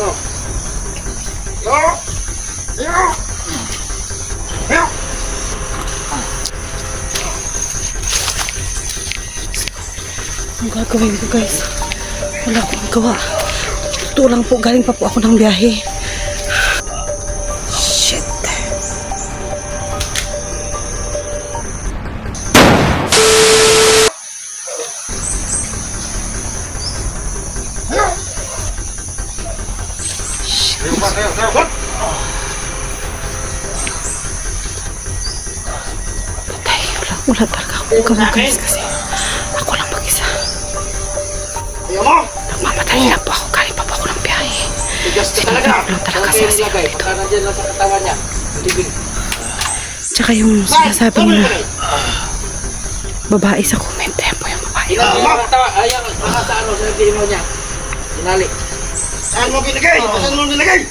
Go. Go. Go. Go. Ang gagawin ko guys, wala akong gawa. Ito lang po, galing pa po ako ng biyahe. Shit. Patay, wala talaga akong gawa guys kasi ako lang mag-isa. Ayaw mo! Nagmamadali lang po ako, galing pa po ako ng biyahe. Tigas ka talaga! Lang talaga si Asiro dito. Pagka nandiyan lang sa katawan niya. Tsaka yung sinasabi nila, babae sa comment, yan po yung babae. Ayaw, baka sa ano, sa ginawa niya. Sinali. Saan mo binigay? Saan mo nilagay?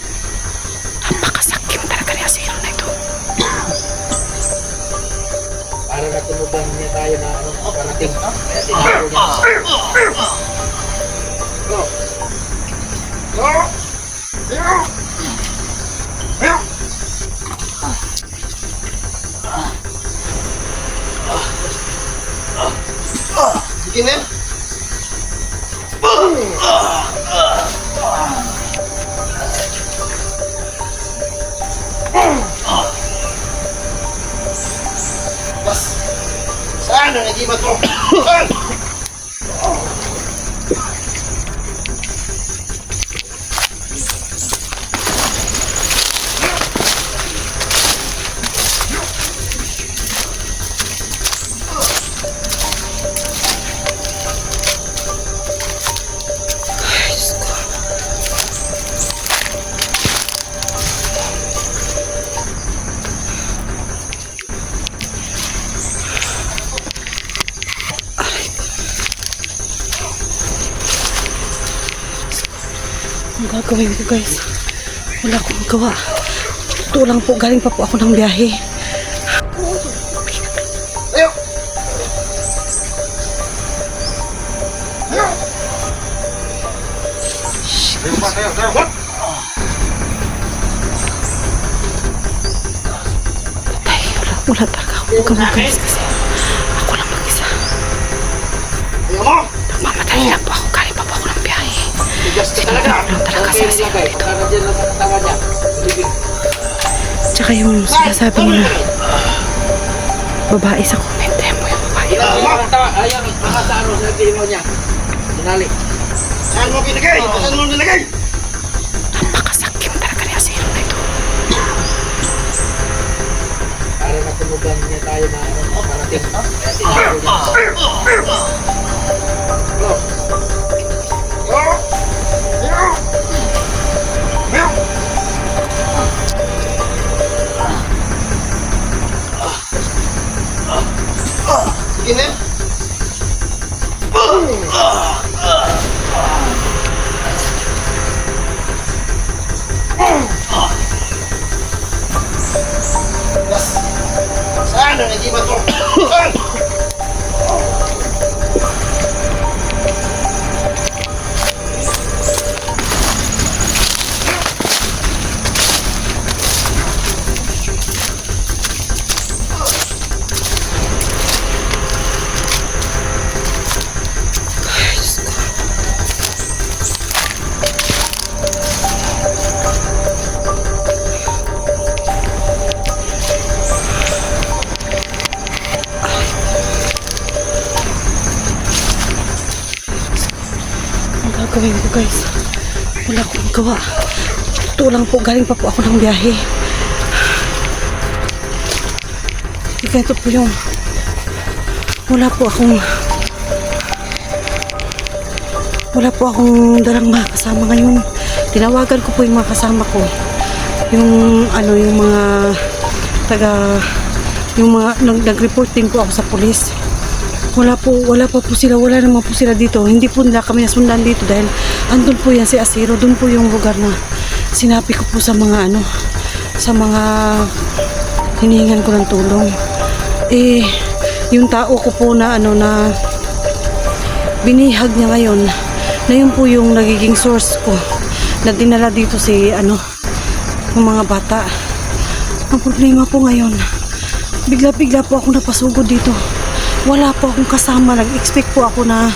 Napakasakim talaga ni Asiro na ito. Para natulugan niya tayo na ano, parating. Kaya tinago niya. Go! Go! Go! Go! Sige na. Bas. Saan ang nagibat mo? Saan? Ang gagawin ko guys, wala akong gawa. Ito lang po, galing pa po ako ng biyahe. Ayaw! Ayaw! What? Patay, wala talaga akong gawa guys kasi ako lang mag-isa. Ayaw mo! Nagmamadali lang po ako, galing pa po ako ng biyahe. Tigas ka talaga! Lang talaga si Asiro dito. Pagka nandiyan lang sa katawan niya. Tsaka yung sinasabi nila, babae sa comment, yan po yung babae. Ayaw, baka sa ano, sa ginawa niya. Sinali. Saan mo binigay? Saan mo nilagay? Napakasakim talaga ni Asiro na ito. Para natulugan niya tayo na ano, parating. Kaya tinago niya. Go! Go! Go! Go! Sige na. Bas. Saan ang nagibat mo? Saan? Ang gagawin ko guys, wala akong gawa. Ito lang po, galing pa po ako ng biyahe. Ganito po yung wala po akong dalang mga kasama ngayon. Tinawagan ko po yung mga kasama ko, yung ano, yung mga nag-report din po ako sa pulis. Wala pa po sila, wala naman po sila dito. Hindi po nila kami nasundan dito dahil andun po yan si Asiro, doon po yung lugar na sinabi ko po sa mga ano, sa mga hinihingan ko ng tulong. Eh, yung tao ko po na ano, na binihag niya ngayon, na yun po yung nagiging source ko na dinala dito si ng mga bata. Ang problema po ngayon, bigla-bigla po ako napasugod dito. Wala po akong kasama. Nag-expect po ako na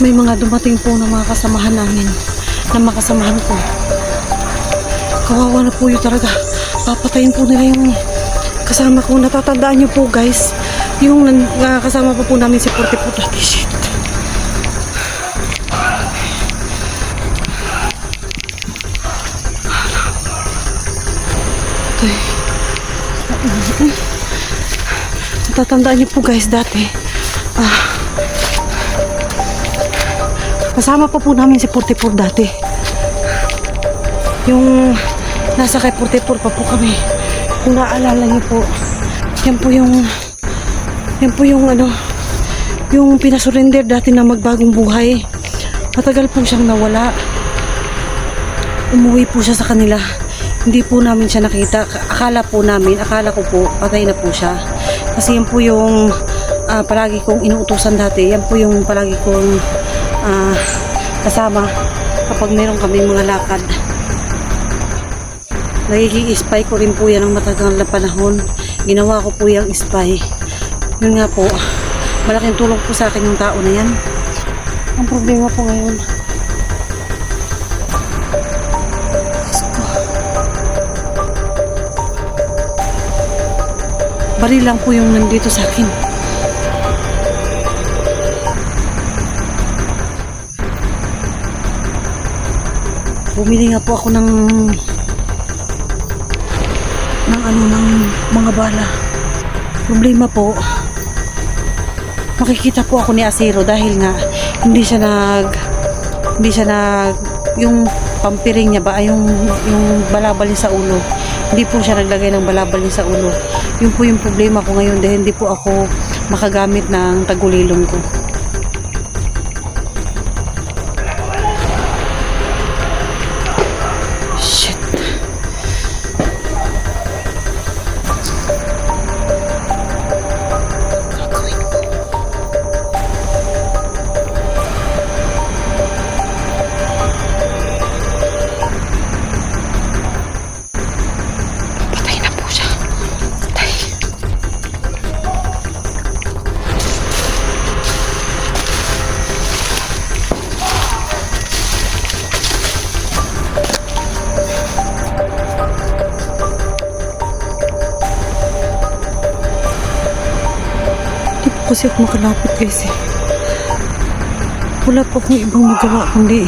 may mga dumating po ng mga kasamahan namin, na mga kasamahan ko. Kawawa na po yun talaga. Papatayin po nila yung kasama ko. Natatandaan nyo po guys, yung kasama pa po namin si Porte po dati. Shit. Natatandaan niyo po guys dati, kasama pa po namin si Portipur dati. Yung nasa kay Portipur pa po kami, kung naaalala niyo po. Yan po yung yung pinasurrender dati na magbagong buhay. Matagal po siyang nawala. Umuwi po siya sa kanila. Hindi po namin siya nakita. Akala ko po patay na po siya. Kasi yan po yung palagi kong inuutosan dati. Yan po yung palagi kong kasama kapag meron kami mga lakad. Nagiging spy ko rin po yan ng matagal na panahon. Ginawa ko po yung spy. Yun nga po, malaking tulong po sa akin yung tao na yan. Ang problema po ngayon, baril lang po yung nandito sa akin. Bumili nga po ako ng mga bala. Problema po, makikita po ako ni Asiro dahil nga hindi siya yung pampiring niya ba, yung balabalin sa ulo. Hindi po siya naglagay ng balabalin sa ulo. Yun po yung problema ko ngayon dahil hindi po ako makagamit ng tagulilong ko. Shit. Gagawin ko. Patay na po siya. Kasi ako makalapit guys eh. Wala po akong ibang magawa kundi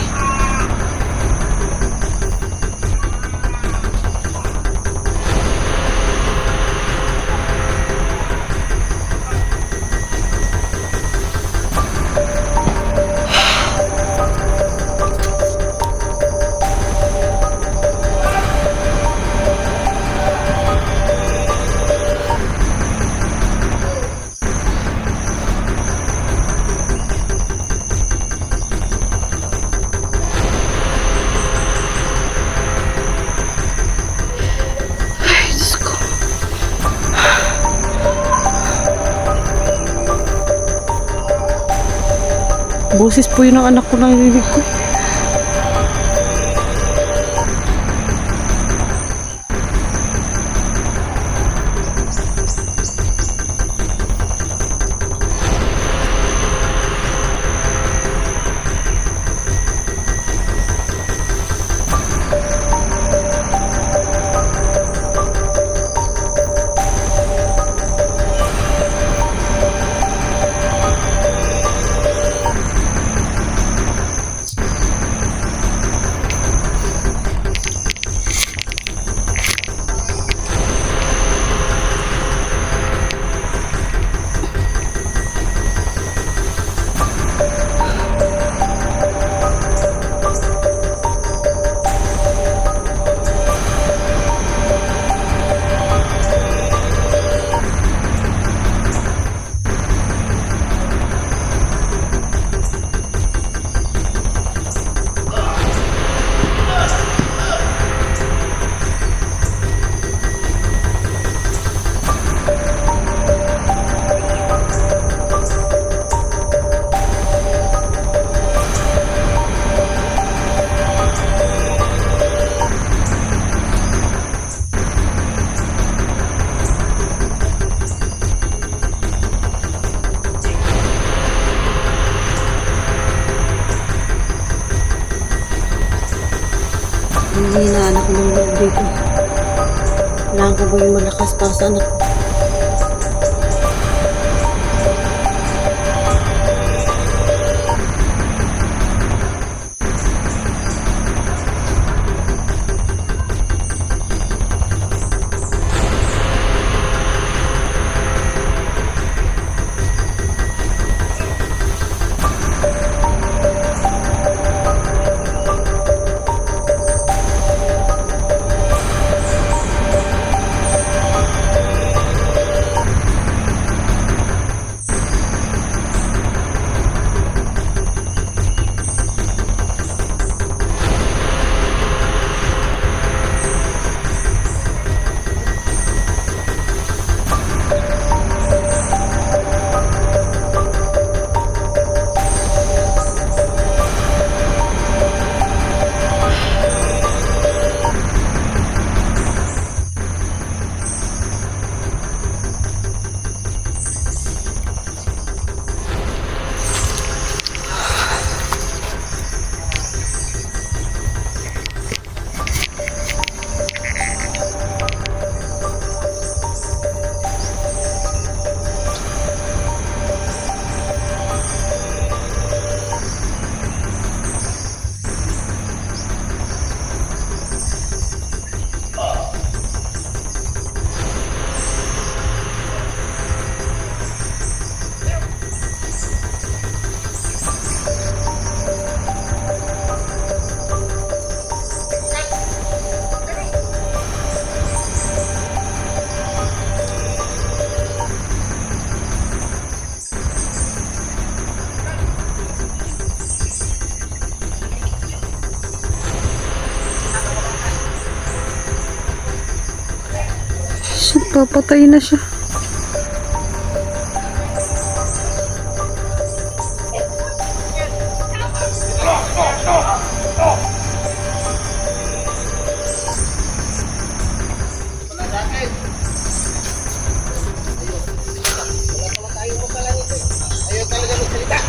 boses po yun ang anak ko narinig ko. Hinihinaan ako ng loob dito. Kailangan ko ba yung malakas para sa anak ko? Papatay na siya. Ayaw talaga magsalita.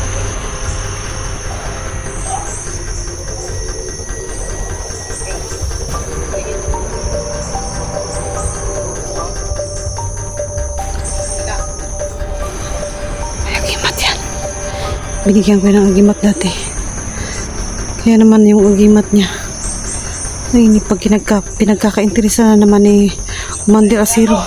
Binigyan ko ng agimat dati. Kaya naman yung agimat niya. Ay, pag pinagkakainteresa na naman ni Commander Asiro.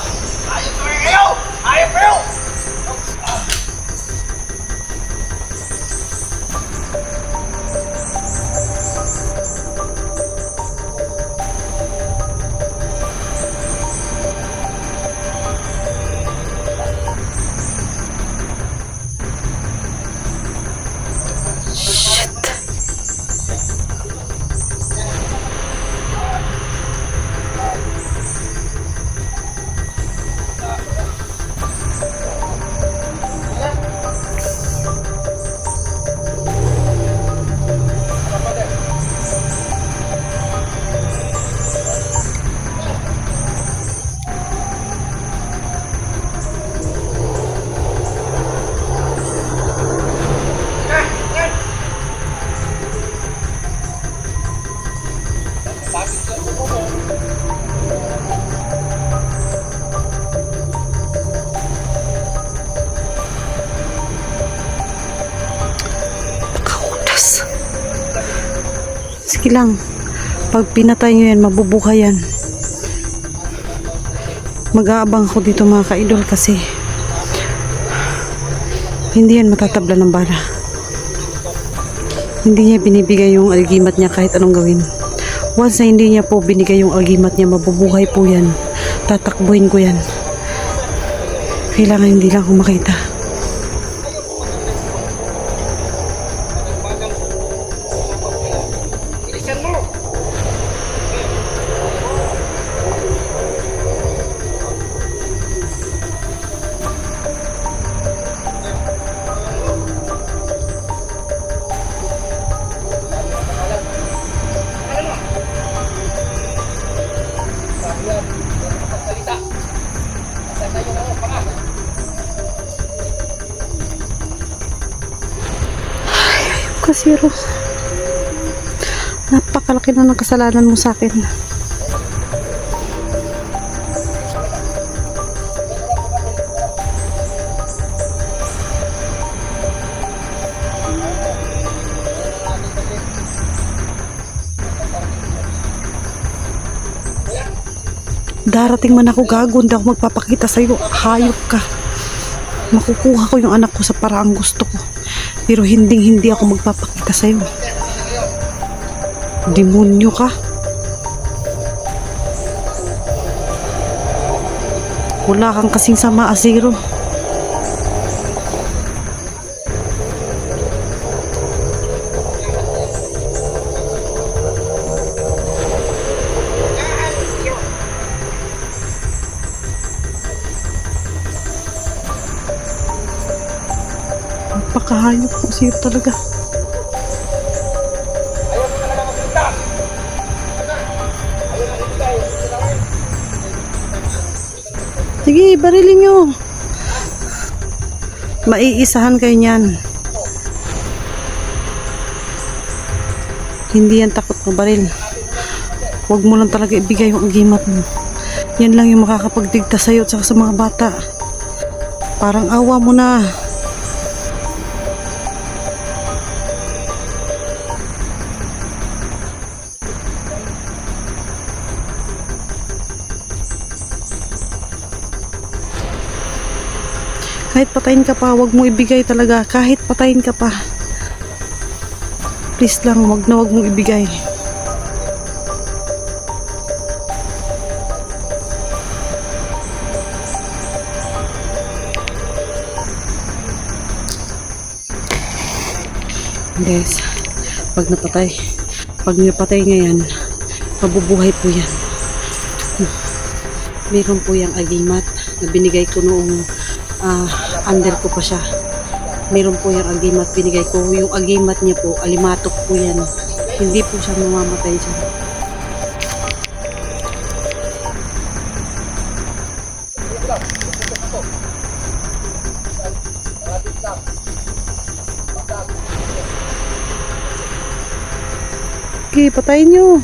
Sige lang. Pag pinatay nyo yan, mabubuhay yan. Mag-aabang ako dito mga ka-idol kasi hindi yan matatabla ng bala. Hindi niya binibigay yung algimat niya kahit anong gawin. Once na hindi niya po binigay yung algimat niya, mabubuhay po yan. Tatakbuhin ko yan. Kailangan hindi lang ako makita. Bilisan mo. Kasiro. Napakalaki na ng kasalanan mo sa akin. Darating man ako, gago, hindi ako magpapakita sa'yo. Hayop ka. Makukuha ko yung anak ko sa paraang gusto ko. Pero hindi ako magpapakita sa'yo. Demonyo ka. Wala kang kasing sama, Asiro. Napakahayop ko siya talaga. Sige, barilin nyo. Maiisahan kayo niyan. Hindi yan takot mabaril. Huwag mo lang talaga ibigay yung agimat mo. Yan lang yung makakapagdigtas sa'yo at saka sa mga bata. Parang awa mo na. Kahit patayin ka pa, wag mo ibigay talaga. Kahit patayin ka pa. Please lang, wag mong ibigay. Guys, pag napatay ngayon, mabubuhay po yan. Meron po yung agimat na binigay ko noong under ko pa siya. Meron po yung agimat binigay ko. Yung agimat niya po, alimatok po yan. Hindi po siya mamamatay siya. Okay, patayin nyo.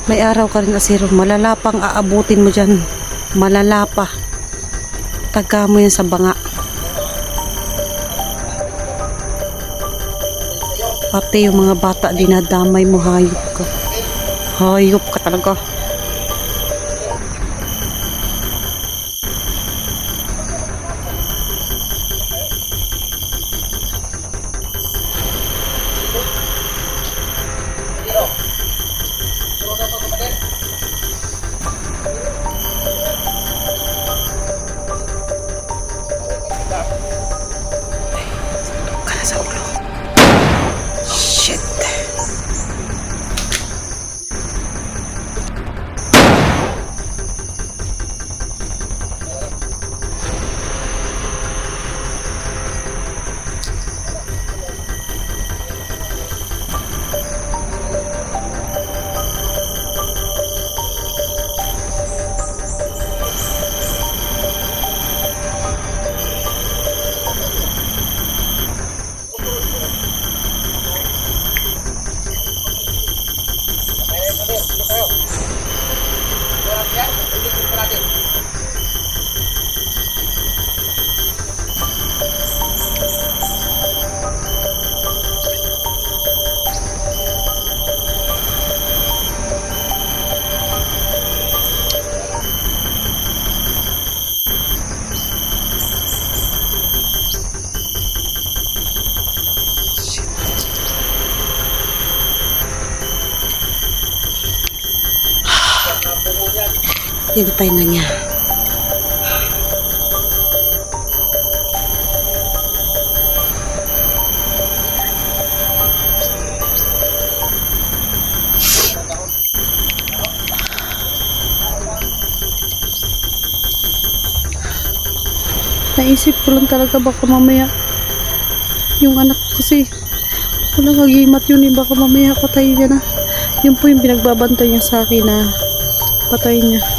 May araw ka rin, Asiro. Malalapang aabutin mo dyan. Malalapa. Taga mo yan sa banga. Pati yung mga bata dinadamay mo. Hayop ka. Hayop ka talaga. Sa ulo. Shit. Pinatay na niya. Naisip ko lang talaga baka mamaya yung anak ko kasi wala kagimat yun eh. Baka mamaya patayin niya na. Yun po yung pinagbabantay niya sa akin na patayin niya.